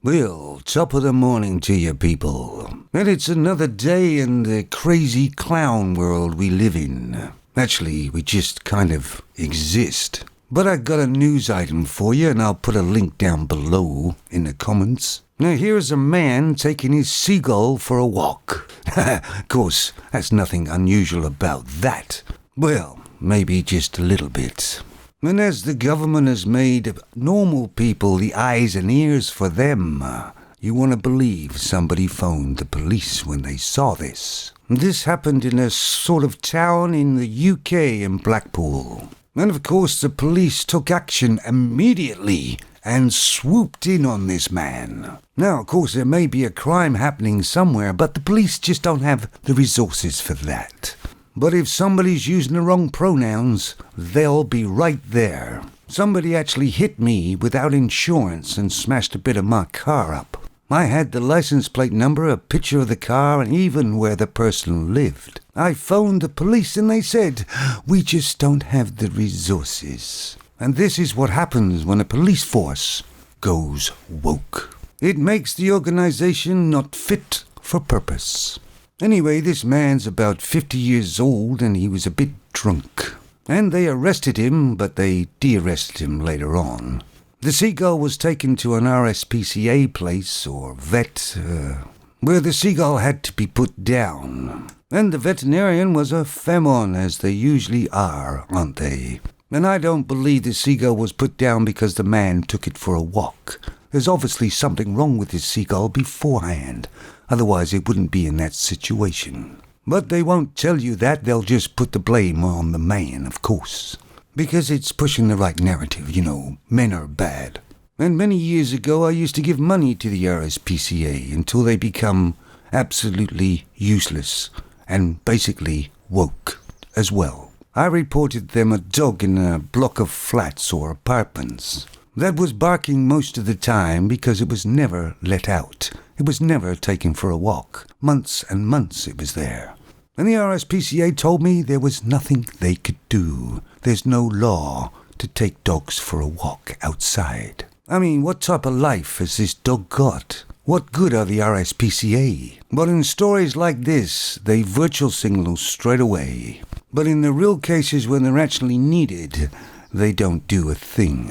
Well, top of the morning to you people. And it's another day in the crazy clown world we live in. Actually, we just kind of exist. But I got a news item for you, and I'll put a link down below in the comments. Now, here's a man taking his seagull for a walk. Of course, there's nothing unusual about that. Well, maybe just a little bit. And as the government has made normal people the eyes and ears for them, you want to believe somebody phoned the police when they saw this. This happened in a sort of town in the UK in Blackpool. And of course the police took action immediately and swooped in on this man. Now, of course, there may be a crime happening somewhere, but the police just don't have the resources for that. But if somebody's using the wrong pronouns, they'll be right there. Somebody actually hit me without insurance and smashed a bit of my car up. I had the license plate number, a picture of the car, and even where the person lived. I phoned the police and they said, "We just don't have the resources." And this is what happens when a police force goes woke. It makes the organization not fit for purpose. Anyway, this man's about 50 years old and he was a bit drunk. And they arrested him, but they de-arrested him later on. The Seagull was taken to an RSPCA place, or vet, where the Seagull had to be put down. And the veterinarian was a femon, as they usually are, aren't they? And I don't believe the Seagull was put down because the man took it for a walk. There's obviously something wrong with his Seagull beforehand. Otherwise, it wouldn't be in that situation. But they won't tell you that. They'll just put the blame on the man, of course. Because it's pushing the right narrative, men are bad. And many years ago, I used to give money to the RSPCA until they become absolutely useless and basically woke as well. I reported them a dog in a block of flats or apartments that was barking most of the time because it was never let out. It was never taken for a walk. Months and months it was there. And the RSPCA told me there was nothing they could do. There's no law to take dogs for a walk outside. I mean, what type of life has this dog got? What good are the RSPCA? But in stories like this, they virtual signal straight away. But in the real cases when they're actually needed, they don't do a thing.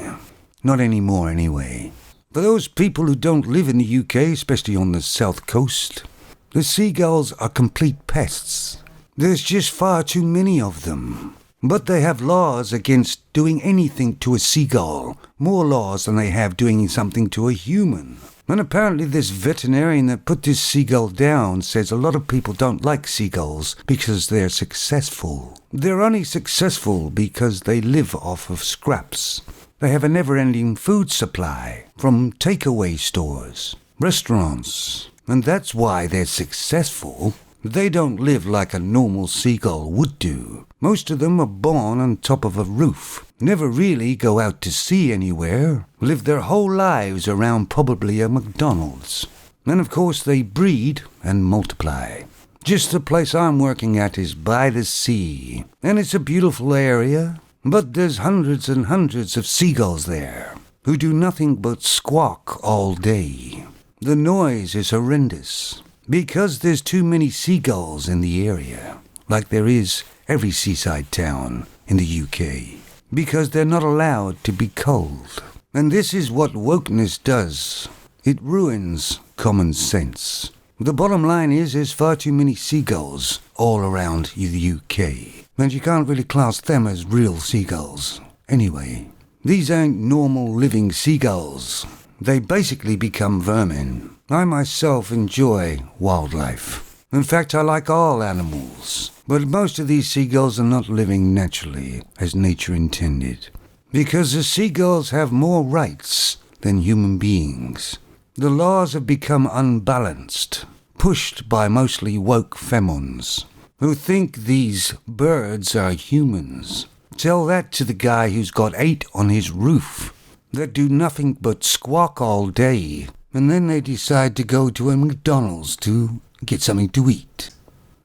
Not anymore anyway. For those people who don't live in the UK, especially on the south coast, the seagulls are complete pests. There's just far too many of them. But they have laws against doing anything to a seagull. More laws than they have doing something to a human. And apparently this veterinarian that put this seagull down says a lot of people don't like seagulls because they're successful. They're only successful because they live off of scraps. They have a never-ending food supply from takeaway stores, restaurants, and that's why they're successful. They don't live like a normal seagull would do. Most of them are born on top of a roof, never really go out to sea anywhere, live their whole lives around probably a McDonald's. And of course they breed and multiply. Just the place I'm working at is by the sea, and it's a beautiful area. But there's hundreds and hundreds of seagulls there, who do nothing but squawk all day. The noise is horrendous, because there's too many seagulls in the area, like there is every seaside town in the UK, because they're not allowed to be culled. And this is what wokeness does. It ruins common sense. The bottom line is there's far too many seagulls all around the UK. And you can't really class them as real seagulls. Anyway, these ain't normal living seagulls. They basically become vermin. I myself enjoy wildlife. In fact, I like all animals. But most of these seagulls are not living naturally, as nature intended. Because the seagulls have more rights than human beings. The laws have become unbalanced, pushed by mostly woke femons, who think these birds are humans. Tell that to the guy who's got 8 on his roof that do nothing but squawk all day, and then they decide to go to a McDonald's to get something to eat.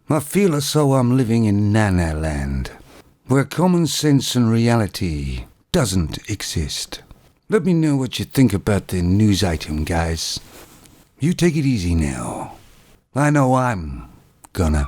I feel as though I'm living in Nana Land, where common sense and reality doesn't exist. Let me know what you think about the news item, guys. You take it easy now. I know I'm gonna.